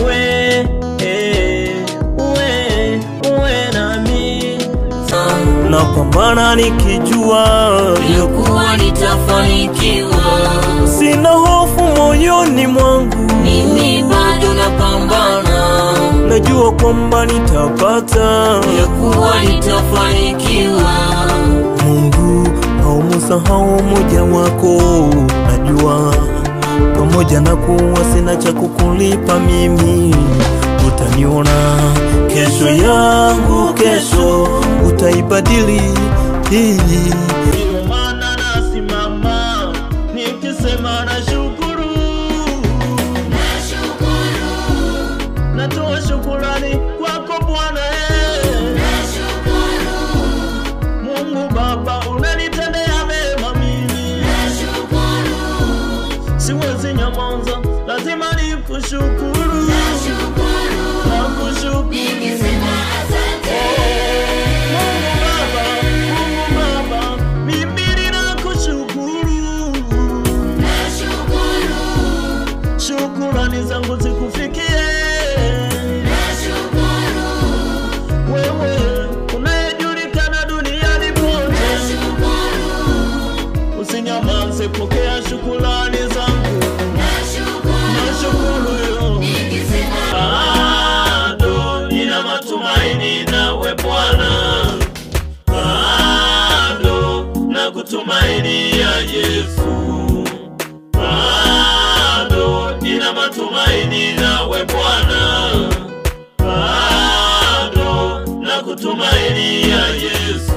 uwe nami. Napambana nikijua ya kuwa nitafanikiwa. Sina hofu moyoni mwangu, mimi bado napambana. najua kwamba nitapata, ya kuwa nitafanikiwa. Mungu haumusahau mmoja wako, najua pamoja na kuwa sina cha kukulipa mimi, utaniona kesho yangu, kesho utaibadili hii. Ndio maana nasimama nikisema nashukuru, natoa shukrani kwako Bwana. Mungu Baba, unanitendea mema mimi, siwezi nyamaza, lazima nikushukuru. Nakushukuru Mungu Baba, mimi ninakushukuru. Shukrani zangu zikufikie wewe, unayejulikana duniani pote. Usinyamaze, pokea shukrani zangu. Nashukuru yo, bado nina matumaini nawe Bwana, bado nakutumaini ya Yesu, bado nina matumaini nawe Bwana, bado nakutumaini ya Yesu.